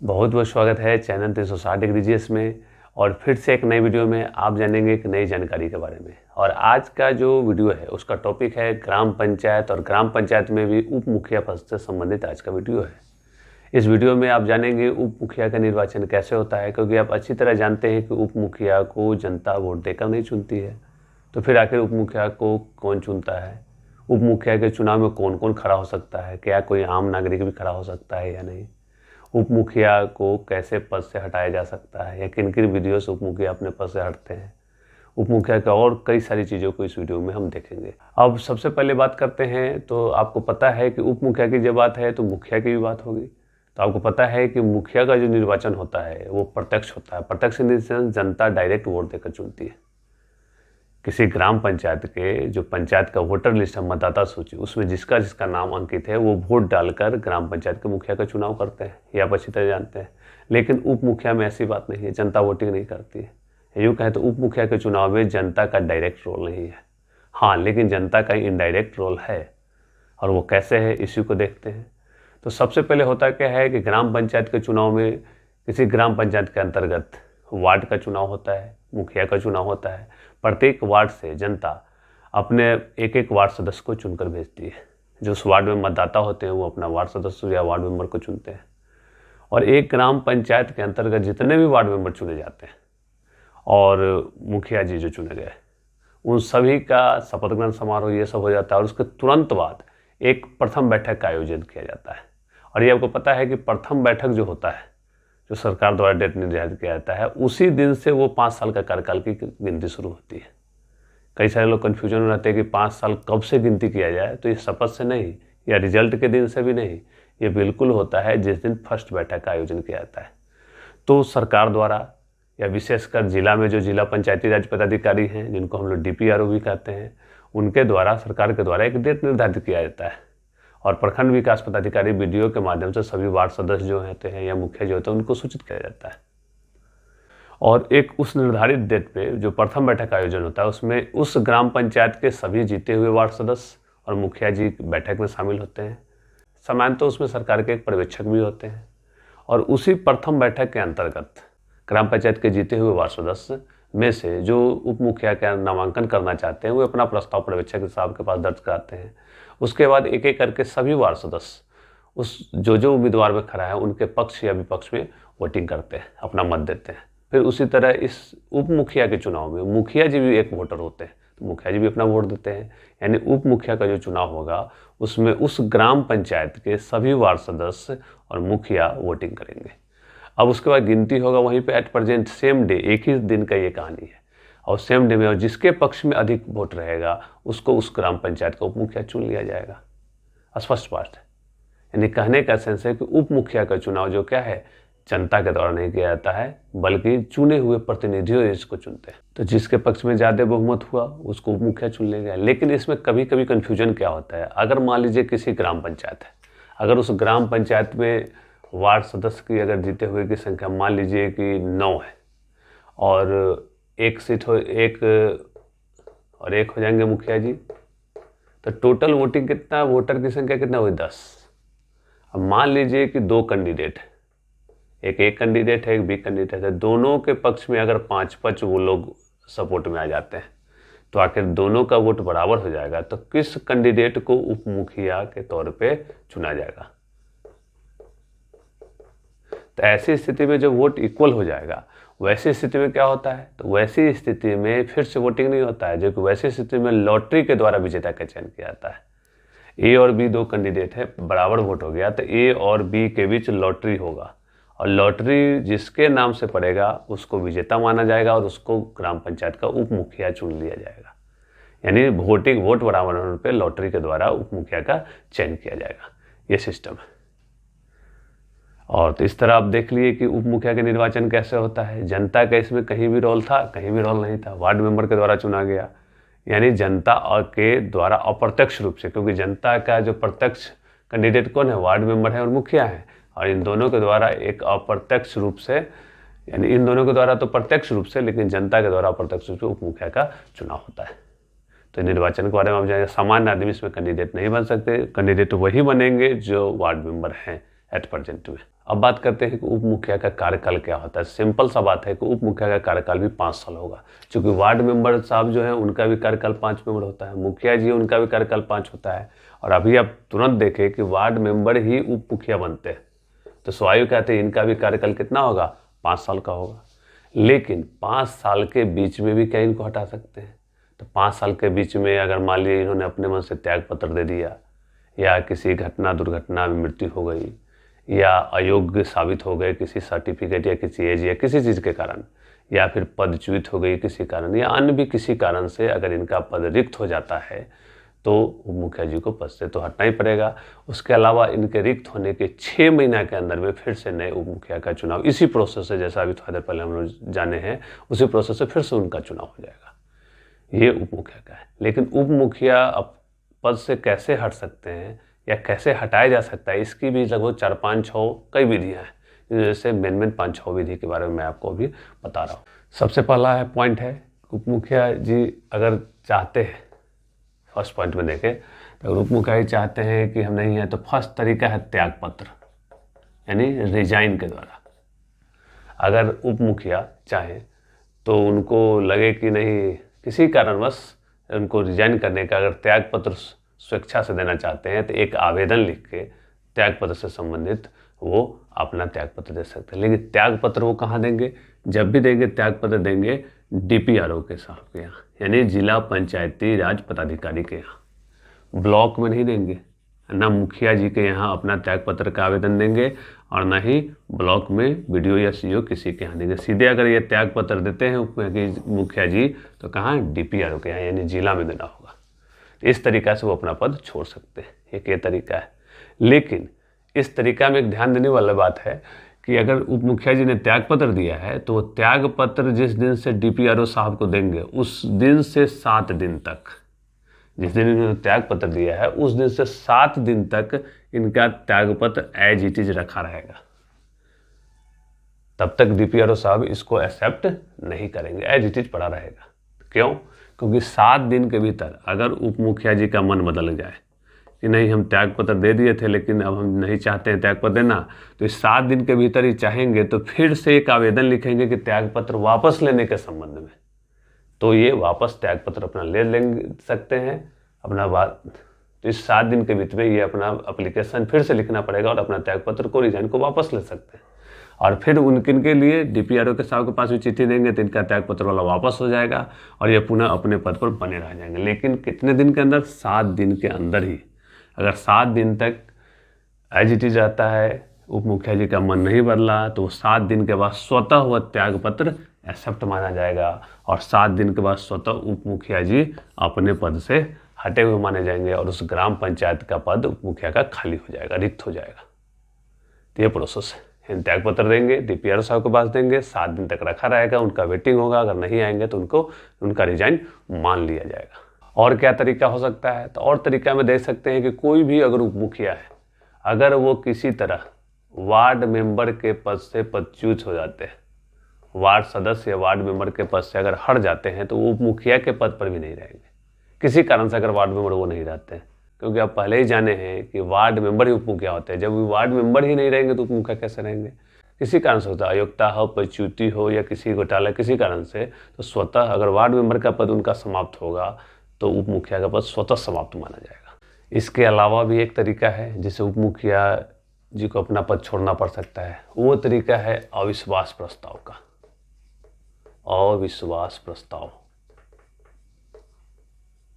बहुत बहुत स्वागत है चैनल 360 डिग्री जीएस में। और फिर से एक नई वीडियो में आप जानेंगे एक नई जानकारी के बारे में। और आज का जो वीडियो है उसका टॉपिक है ग्राम पंचायत, और ग्राम पंचायत में भी उप मुखिया पद से संबंधित आज का वीडियो है। इस वीडियो में आप जानेंगे उप मुखिया का निर्वाचन कैसे होता है, क्योंकि आप अच्छी तरह जानते हैं कि उप मुखिया को जनता वोट देकर नहीं चुनती है। तो फिर आखिर उप मुखिया को कौन चुनता है, उप मुखिया के चुनाव में कौन कौन खड़ा हो सकता है, क्या कोई आम नागरिक भी खड़ा हो सकता है या नहीं, उप मुखिया को कैसे पद से हटाया जा सकता है या किन किन वीडियो से उप मुखिया अपने पद से हटते हैं, उप मुखिया का और कई सारी चीज़ों को इस वीडियो में हम देखेंगे। अब सबसे पहले बात करते हैं, तो आपको पता है कि उप मुखिया की जब बात है तो मुखिया की भी बात होगी। तो आपको पता है कि मुखिया का जो निर्वाचन होता है वो प्रत्यक्ष होता है। प्रत्यक्ष निर्वाचन जनता डायरेक्ट वोट देकर चुनती है। किसी ग्राम पंचायत के जो पंचायत का वोटर लिस्ट है, मतदाता सूची, उसमें जिसका जिसका नाम अंकित है वो वोट डालकर ग्राम पंचायत के मुखिया का चुनाव करते हैं। ये आप अच्छी तरह जानते हैं। लेकिन उप मुखिया में ऐसी बात नहीं है, जनता वोटिंग नहीं करती है। यूँ कहें तो उप मुखिया के चुनाव में जनता का डायरेक्ट रोल नहीं है। हाँ, लेकिन जनता का इनडायरेक्ट रोल है। और वो कैसे है, इसी को देखते हैं। तो सबसे पहले होता क्या है कि ग्राम पंचायत के चुनाव में किसी ग्राम पंचायत के अंतर्गत वार्ड का चुनाव होता है, मुखिया का चुनाव होता है। प्रत्येक वार्ड से जनता अपने एक एक वार्ड सदस्य को चुनकर भेजती है। जो उस वार्ड में मतदाता होते हैं वो अपना वार्ड सदस्य या वार्ड मेंबर को चुनते हैं। और एक ग्राम पंचायत के अंतर्गत जितने भी वार्ड मेंबर चुने जाते हैं और मुखिया जी जो चुने गए, उन सभी का शपथ ग्रहण समारोह ये सब हो जाता है। और उसके तुरंत बाद एक प्रथम बैठक का आयोजन किया जाता है। और ये आपको पता है कि प्रथम बैठक जो होता है, जो सरकार द्वारा डेट निर्धारित किया जाता है, उसी दिन से वो 5 साल का कार्यकाल की गिनती शुरू होती है। कई सारे लोग कन्फ्यूजन में रहते हैं कि 5 साल कब से गिनती किया जाए। तो ये शपथ से नहीं या रिजल्ट के दिन से भी नहीं, ये बिल्कुल होता है जिस दिन फर्स्ट बैठक का आयोजन किया जाता है। तो सरकार द्वारा या विशेषकर जिला में जो जिला पंचायती राज पदाधिकारी हैं, जिनको हम लोग DPRO भी कहते हैं, उनके द्वारा, सरकार के द्वारा एक डेट निर्धारित किया जाता है। और प्रखंड विकास पदाधिकारी BDO के माध्यम से सभी वार्ड सदस्य जो होते हैं या मुखिया जो होते हैं उनको सूचित किया जाता है। और एक उस निर्धारित डेट पे जो प्रथम बैठक का आयोजन होता है, उसमें उस ग्राम पंचायत के सभी जीते हुए वार्ड सदस्य और मुखिया जी बैठक में शामिल होते हैं। सामान्यतः उसमें सरकार के एक पर्यवेक्षक भी होते हैं। और उसी प्रथम बैठक के अंतर्गत ग्राम पंचायत के जीते हुए वार्ड सदस्य में से जो उप मुखिया का नामांकन करना चाहते हैं वो अपना प्रस्ताव पर्यवेक्षक साहब के पास दर्ज कराते हैं। उसके बाद एक एक करके सभी वार्ड सदस्य उस जो उम्मीदवार में खड़ा है उनके पक्ष या विपक्ष में वोटिंग करते हैं, अपना मत देते हैं। फिर उसी तरह इस उप मुखिया के चुनाव में मुखिया जी भी एक वोटर होते हैं, तो मुखिया जी भी अपना वोट देते हैं। यानी उप मुखिया का जो चुनाव होगा उसमें उस ग्राम पंचायत के सभी वार्ड सदस्य और मुखिया वोटिंग करेंगे। अब उसके बाद गिनती होगा वहीं पे एट प्रेजेंट सेम डे, एक ही दिन का ये कहानी है। और सेम डे में और जिसके पक्ष में अधिक वोट रहेगा उसको उस ग्राम पंचायत का उप मुखिया चुन लिया जाएगा। स्पष्ट बात है। यानी कहने का सेंस है कि उप मुखिया का चुनाव जो क्या है, जनता के द्वारा नहीं किया जाता है, बल्कि चुने हुए प्रतिनिधियों इसको चुनते हैं। तो जिसके पक्ष में ज़्यादा बहुमत हुआ उसको उप मुखिया चुन लिया गया। लेकिन इसमें कभी कभी कन्फ्यूजन क्या होता है, अगर मान लीजिए किसी ग्राम पंचायत है, अगर उस ग्राम पंचायत में वार्ड सदस्य की अगर जीते हुए की संख्या मान लीजिए कि 9 है और एक सीट हो, एक और एक हो जाएंगे मुखिया जी, तो टोटल वोटिंग कितना, वोटर की संख्या कितना हुई, 10। अब मान लीजिए कि 2 कैंडिडेट है, एक A कैंडिडेट है, एक B कैंडिडेट है। दोनों के पक्ष में अगर 5-5 वो लोग सपोर्ट में आ जाते हैं तो आखिर दोनों का वोट बराबर हो जाएगा। तो किस कैंडिडेट को उप मुखिया के तौर पे चुना जाएगा। तो ऐसी स्थिति में जब वोट इक्वल हो जाएगा, वैसी स्थिति में क्या होता है, तो वैसी स्थिति में फिर से वोटिंग नहीं होता है, जबकि वैसी स्थिति में लॉटरी के द्वारा विजेता का चयन किया जाता है। A और B 2 कैंडिडेट है, बराबर वोट हो गया तो A और B के बीच लॉटरी होगा और लॉटरी जिसके नाम से पड़ेगा उसको विजेता माना जाएगा और उसको ग्राम पंचायत का उप मुखिया चुन लिया जाएगा। यानी वोट बराबर होने पर लॉटरी के द्वारा उप मुखिया का चयन किया जाएगा। ये सिस्टम है। और तो इस तरह आप देख लिए कि उप मुखिया का निर्वाचन कैसे होता है। जनता का इसमें कहीं भी रोल था, कहीं भी रोल नहीं था, वार्ड मेंबर के द्वारा चुना गया। यानी जनता के द्वारा अप्रत्यक्ष रूप से, क्योंकि जनता का जो प्रत्यक्ष कैंडिडेट कौन है, वार्ड मेंबर है और मुखिया है, और इन दोनों के द्वारा एक अप्रत्यक्ष रूप से, यानी इन दोनों के द्वारा तो प्रत्यक्ष रूप से, लेकिन जनता के द्वारा अप्रत्यक्ष रूप से उप मुखिया का चुनाव होता है। तो निर्वाचन के बारे में आप जानेंगे। सामान्य आदमी इसमें कैंडिडेट नहीं बन सकते, कैंडिडेट वही बनेंगे जो वार्ड मेंबर हैं एट प्रेजेंट में। अब बात करते हैं कि उप मुखिया का कार्यकाल क्या होता है। सिंपल सा बात है कि उप मुखिया का कार्यकाल भी 5 साल होगा, क्योंकि वार्ड मेंबर साहब जो है उनका भी कार्यकाल 5 मेंबर होता है, मुखिया जी उनका भी कार्यकाल 5 होता है। और अभी आप तुरंत देखें कि वार्ड मेंबर ही उप मुखिया बनते हैं, तो स्वाभाविक कहते हैं इनका भी कार्यकाल कितना होगा, 5 साल का होगा। लेकिन 5 साल के बीच में भी क्या इनको हटा सकते हैं? तो 5 साल के बीच में अगर मान लीजिए इन्होंने अपने मन से त्याग पत्र दे दिया, या किसी घटना दुर्घटना में मृत्यु हो गई, या अयोग्य साबित हो गए किसी सर्टिफिकेट या किसी एज या किसी चीज़ के कारण, या फिर पदच्युत हो गई किसी कारण, या अन्य भी किसी कारण से अगर इनका पद रिक्त हो जाता है तो मुखिया जी को पद से तो हटना ही पड़ेगा। उसके अलावा इनके रिक्त होने के 6 महीना के अंदर में फिर से नए उप मुखिया का चुनाव इसी प्रोसेस से, जैसा अभी थोड़ी देर पहले हम लोग जाने हैं, उसी प्रोसेस से फिर से उनका चुनाव हो जाएगा। ये उप मुखिया का है। लेकिन उप मुखिया अब पद से कैसे हट सकते हैं या कैसे हटाया जा सकता है, इसकी भी लगभग 4-5-6 कई विधियाँ हैं, जैसे मेन 5-6 विधि के बारे में मैं आपको अभी बता रहा हूँ। सबसे पहला पॉइंट है, उप मुखिया जी अगर चाहते हैं, फर्स्ट पॉइंट में देखें तो अगर उप मुखिया जी चाहते हैं कि हम नहीं हैं, तो फर्स्ट तरीका है त्याग पत्र, यानी रिजाइन के द्वारा। अगर उप मुखिया चाहें तो उनको लगे कि नहीं, किसी कारणवश उनको रिजाइन करने का अगर त्याग पत्र स्वेच्छा से देना चाहते हैं, तो एक आवेदन लिख के त्याग पत्र से संबंधित वो अपना त्याग पत्र दे सकते हैं। लेकिन त्याग पत्र वो कहाँ देंगे? जब भी देंगे त्याग पत्र देंगे DPRO के साहब के यहाँ, यानी जिला पंचायती राज पदाधिकारी के यहाँ। ब्लॉक में नहीं देंगे, ना मुखिया जी के यहाँ अपना त्याग पत्र का आवेदन देंगे, और ना ही ब्लॉक में BDO या CO किसी के यहाँ देंगे। सीधे अगर ये त्याग पत्र देते हैं मुखिया जी, तो कहाँ? DPRO के यहाँ, यानी जिला में देना होगा। इस तरीक़ा से वो अपना पद छोड़ सकते हैं, एक ये तरीका है। लेकिन इस तरीका में एक ध्यान देने वाली बात है कि अगर उप मुखिया जी ने त्याग पत्र दिया है, तो वो त्याग पत्र जिस दिन से DPRO साहब को देंगे, उस दिन से 7 दिन तक, जिस दिन इन्होंने त्याग पत्र दिया है उस दिन से 7 दिन तक इनका त्याग पत्र एज इट इज रखा रहेगा। तब तक DPRO साहब इसको एक्सेप्ट नहीं करेंगे, एज इट इज पड़ा रहेगा। क्यों? क्योंकि 7 दिन के भीतर अगर उप मुखिया जी का मन बदल जाए कि नहीं, हम त्याग पत्र दे दिए थे लेकिन अब हम नहीं चाहते हैं त्याग पत्र देना, तो इस 7 दिन के भीतर ही चाहेंगे तो फिर से एक आवेदन लिखेंगे कि त्याग पत्र वापस लेने के संबंध में, तो ये वापस त्याग पत्र अपना ले सकते हैं अपना बात। तो इस 7 दिन के भीतर ये अपना एप्लीकेशन फिर से लिखना पड़ेगा और अपना त्याग पत्र को रिजाइन को वापस ले सकते हैं। और फिर उनके लिए DPRO के साहब के पास भी चिट्ठी देंगे तो इनका त्याग पत्र वाला वापस हो जाएगा और ये पुनः अपने पद पर बने रह जाएंगे। लेकिन कितने दिन के अंदर? 7 दिन के अंदर ही। अगर 7 दिन तक एज इट इज रहता है, उप मुखिया जी का मन नहीं बदला, तो 7 दिन के बाद स्वतः वह त्याग पत्र एक्सेप्ट माना जाएगा और 7 दिन के बाद स्वतः उप मुखिया जी अपने पद से हटे हुए माने जाएंगे और उस ग्राम पंचायत का पद उप मुखिया का खाली हो जाएगा, रिक्त हो जाएगा। तो ये प्रोसेस है। त्याग पत्र देंगे, DPRO साहब के पास देंगे, 7 दिन तक रखा रहेगा, उनका वेटिंग होगा, अगर नहीं आएंगे तो उनका रिजाइन मान लिया जाएगा। और क्या तरीका हो सकता है? तो और तरीका में देख सकते हैं कि कोई भी अगर उप मुखिया है, अगर वो किसी तरह वार्ड मेंबर के पद से पदच्युत हो जाते हैं, वार्ड सदस्य या वार्ड मेंबर के पद से अगर हट जाते हैं, तो वो उप मुखिया के पद पर भी नहीं रहेंगे। किसी कारण से अगर वार्ड मेंबर वो नहीं रहते हैं, क्योंकि आप पहले ही जाने हैं कि वार्ड मेंबर ही उप मुखिया होते हैं। जब वार्ड मेंबर ही नहीं रहेंगे तो उप मुखिया कैसे रहेंगे? किसी कारण से होता है, अयोग्यता हो, पदच्युति हो या किसी घोटाला किसी कारण से, तो स्वतः अगर वार्ड मेंबर का पद उनका समाप्त होगा तो उप मुखिया का पद स्वतः समाप्त माना जाएगा। इसके अलावा भी एक तरीका है जिससे उप मुखिया जी को अपना पद छोड़ना पड़ सकता है, वो तरीका है अविश्वास प्रस्ताव का। अविश्वास प्रस्ताव,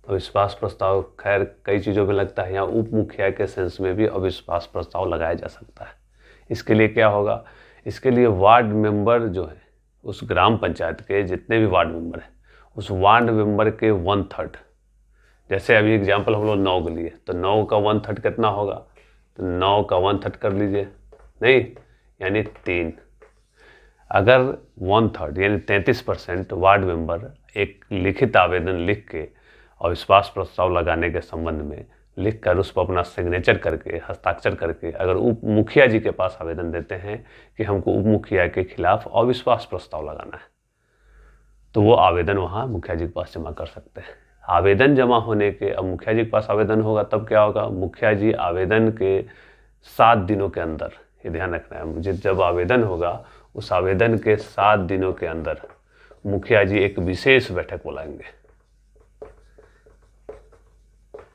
अविश्वास प्रस्ताव खैर कई चीज़ों में लगता है, यहाँ उप मुखिया के सेंस में भी अविश्वास प्रस्ताव लगाया जा सकता है। इसके लिए क्या होगा? इसके लिए वार्ड मेंबर जो है, उस ग्राम पंचायत के जितने भी वार्ड मेंबर हैं, उस वार्ड मेंबर के 1/3, जैसे अभी एग्जाम्पल हम लोग 9 के लिए, तो 9 का 1/3 कितना होगा? तो 9 का 1/3 कर लीजिए, नहीं यानी 3। अगर 1/3 यानी 33% वार्ड मेंबर एक लिखित आवेदन लिख के अविश्वास प्रस्ताव लगाने के संबंध में लिख कर उस पर अपना सिग्नेचर करके, हस्ताक्षर करके अगर उप मुखिया जी के पास आवेदन देते हैं कि हमको उप मुखिया के खिलाफ अविश्वास प्रस्ताव लगाना है, तो वो आवेदन वहाँ मुखिया जी के पास जमा कर सकते हैं। आवेदन जमा होने के, अब मुखिया जी के पास आवेदन होगा तब क्या होगा? मुखिया जी आवेदन के 7 दिनों के अंदर, ये ध्यान रखना है मुझे। जब आवेदन होगा उस आवेदन के 7 दिनों के अंदर मुखिया जी एक विशेष बैठक बुलाएंगे।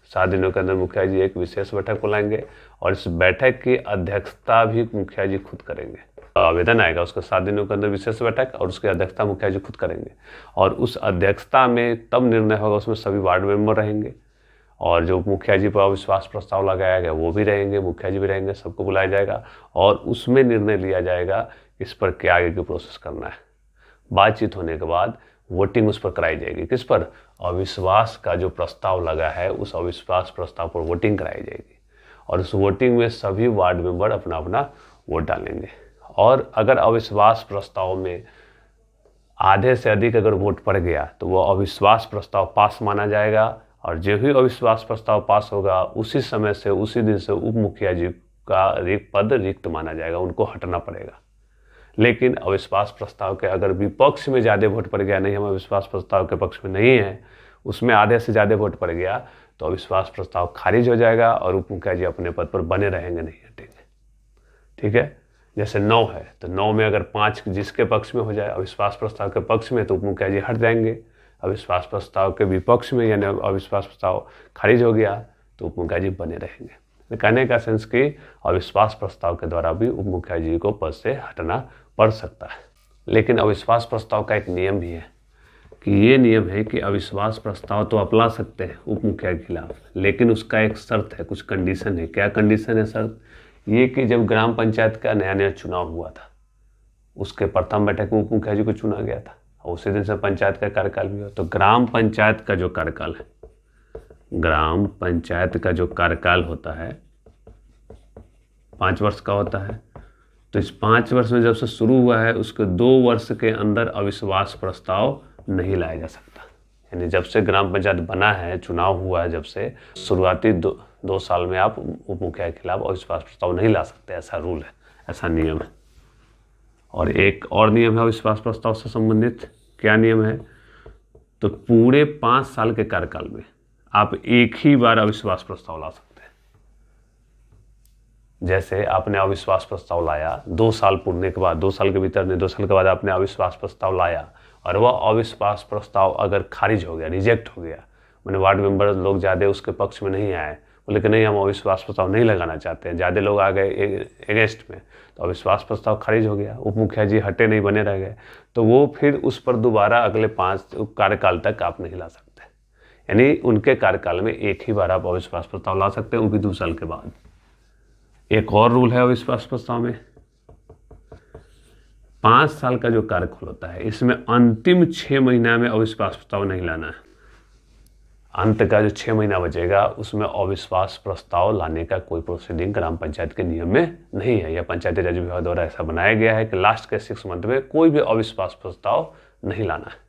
7 दिनों के अंदर मुखिया जी एक विशेष बैठक बुलाएंगे और इस बैठक की अध्यक्षता भी मुखिया जी खुद करेंगे। आवेदन आएगा उसके 7 दिनों के अंदर विशेष बैठक और उसकी अध्यक्षता मुखिया जी खुद करेंगे और उस अध्यक्षता में तब निर्णय होगा, उसमें सभी वार्ड मेंबर रहेंगे और जो मुखिया जी पर अविश्वास प्रस्ताव लगाया गया वो भी रहेंगे, मुखिया जी भी रहेंगे, सबको बुलाया जाएगा और उसमें निर्णय लिया जाएगा इस पर क्या आगे की प्रोसेस करना है। बातचीत होने के बाद वोटिंग उस पर कराई जाएगी। किस पर? अविश्वास का जो प्रस्ताव लगा है उस अविश्वास प्रस्ताव पर वोटिंग कराई जाएगी और उस वोटिंग में सभी वार्ड मेंबर अपना अपना वोट डालेंगे और अगर अविश्वास प्रस्ताव में आधे से अधिक अगर वोट पड़ गया तो वो अविश्वास प्रस्ताव पास माना जाएगा और जो ही अविश्वास प्रस्ताव पास होगा उसी समय से उसी दिन से उप मुखिया जी का पद रिक्त माना जाएगा, उनको हटना पड़ेगा। लेकिन अविश्वास प्रस्ताव के अगर विपक्ष में ज़्यादा वोट पड़ गया, नहीं हम अविश्वास प्रस्ताव के पक्ष में नहीं है, उसमें आधे से ज़्यादा वोट पड़ गया तो अविश्वास प्रस्ताव खारिज हो जाएगा और उप मुखिया जी अपने पद पर बने रहेंगे, नहीं हटेंगे। ठीक है, जैसे 9 है तो 9 में अगर 5 जिसके पक्ष में हो जाए अविश्वास प्रस्ताव के पक्ष में तो उप मुखिया जी हट जाएंगे। अविश्वास प्रस्ताव के विपक्ष में यानी अविश्वास प्रस्ताव खारिज हो गया तो उप मुखिया जी बने रहेंगे। कहने का सेंस कि अविश्वास प्रस्ताव के द्वारा भी उप मुखिया जी को पद से हटना पड़ सकता है। लेकिन अविश्वास प्रस्ताव का एक नियम भी है कि ये नियम है कि अविश्वास प्रस्ताव तो आप ला सकते हैं उप मुखिया के खिलाफ, लेकिन उसका एक शर्त है, कुछ कंडीशन है। क्या कंडीशन है? शर्त ये कि जब ग्राम पंचायत का नया नया चुनाव हुआ था उसके प्रथम बैठक में उप मुखिया जी को चुना गया था और उसी दिन से पंचायत का कार्यकाल भी हुआ। तो ग्राम पंचायत का जो कार्यकाल है, ग्राम पंचायत का जो कार्यकाल होता है 5 वर्ष का होता है। तो इस 5 वर्ष में जब से शुरू हुआ है उसके 2 वर्ष के अंदर अविश्वास प्रस्ताव नहीं लाया जा सकता। यानी जब से ग्राम पंचायत बना है, चुनाव हुआ है, जब से शुरुआती 2 साल में आप उप मुखिया के खिलाफ अविश्वास प्रस्ताव नहीं ला सकते। ऐसा रूल है, ऐसा नियम है। और एक और नियम है अविश्वास प्रस्ताव से संबंधित। क्या नियम है? तो पूरे 5 साल के कार्यकाल में आप एक ही बार अविश्वास प्रस्ताव ला सकते हैं। जैसे आपने अविश्वास प्रस्ताव लाया 2 साल पूरने के बाद, 2 साल के भीतर नहीं, 2 साल के बाद आपने अविश्वास प्रस्ताव लाया और वह अविश्वास प्रस्ताव अगर खारिज हो गया, रिजेक्ट हो गया, मैंने वार्ड मेंबर लोग ज़्यादा उसके पक्ष में नहीं आए, बोले कि नहीं हम अविश्वास प्रस्ताव नहीं लगाना चाहते हैं, ज़्यादा लोग आ गए अगेंस्ट में, तो अविश्वास प्रस्ताव खारिज हो गया, उप मुखिया जी हटे नहीं, बने रह गए, तो वो फिर उस पर दोबारा अगले 5 कार्यकाल तक आप नहीं ला सकते। यानी उनके कार्यकाल में एक ही बार आप अविश्वास प्रस्ताव ला सकते हैं, वो भी 2 साल के बाद। एक और रूल है अविश्वास प्रस्ताव में, 5 साल का जो कार्यकाल होता है इसमें अंतिम 6 महीना में अविश्वास प्रस्ताव नहीं लाना है। अंत का जो 6 महीना बचेगा उसमें अविश्वास प्रस्ताव लाने का कोई प्रोसीडिंग ग्राम पंचायत के नियम में नहीं है। यह पंचायती राज विभाग द्वारा ऐसा बनाया गया है कि लास्ट के 6 मंथ में कोई भी अविश्वास प्रस्ताव नहीं लाना है।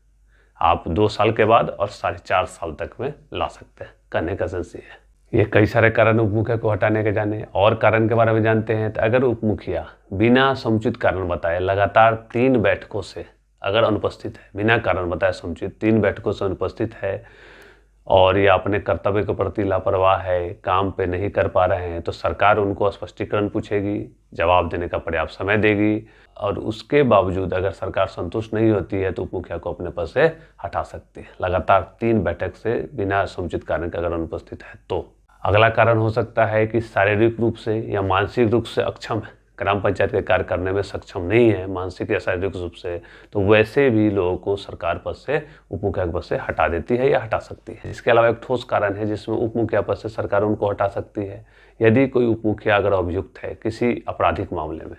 आप 2 साल के बाद और 4.5 साल तक में ला सकते हैं। कहने का सेंस ये है। ये कई सारे कारण उप मुखिया को हटाने के जाने और कारण के बारे में जानते हैं। तो अगर उप मुखिया बिना समुचित कारण बताए लगातार 3 बैठकों से अगर अनुपस्थित है, बिना कारण बताए समुचित 3 बैठकों से अनुपस्थित है और ये अपने कर्तव्य के प्रति लापरवाह है, काम पे नहीं कर पा रहे हैं, तो सरकार उनको स्पष्टीकरण पूछेगी, जवाब देने का पर्याप्त समय देगी और उसके बावजूद अगर सरकार संतुष्ट नहीं होती है तो उप मुखिया को अपने पद से हटा सकती है। लगातार 3 बैठक से बिना समुचित कारण के अगर अनुपस्थित है तो। अगला कारण हो सकता है कि शारीरिक रूप से या मानसिक रूप से अक्षम है, ग्राम पंचायत के कार्य करने में सक्षम नहीं है मानसिक या शारीरिक रूप से, तो वैसे भी लोगों को सरकार पद से उप मुखिया पद से हटा देती है या हटा सकती है। इसके अलावा एक ठोस कारण है जिसमें उप मुखिया पद से सरकार उनको हटा सकती है यदि कोई उप मुखिया अगर अभियुक्त है किसी आपराधिक मामले में,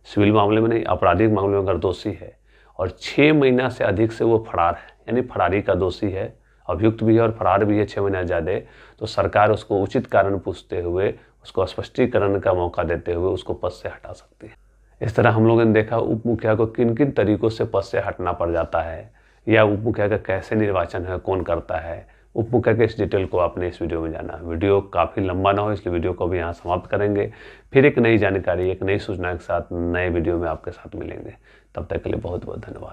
सिविल मामले में नहीं, आपराधिक मामले में अगर दोषी है और 6 महीना से अधिक से वो फरार है, यानी फरारी का दोषी है, अभियुक्त भी है और फरार भी है 6 महीना ज़्यादा, तो सरकार उसको उचित कारण पूछते हुए उसको स्पष्टीकरण का मौका देते हुए उसको पद से हटा सकती है। इस तरह हम लोगों ने देखा उप मुखिया को किन किन तरीकों से पद से हटना पड़ जाता है या उप मुखिया का कैसे निर्वाचन है, कौन करता है। उप मुखिया के इस डिटेल को आपने इस वीडियो में जाना। वीडियो काफ़ी लंबा ना हो इसलिए वीडियो को भी यहाँ समाप्त करेंगे। फिर एक नई जानकारी, एक नई सूचना के साथ नए वीडियो में आपके साथ मिलेंगे। तब तक के लिए बहुत बहुत धन्यवाद।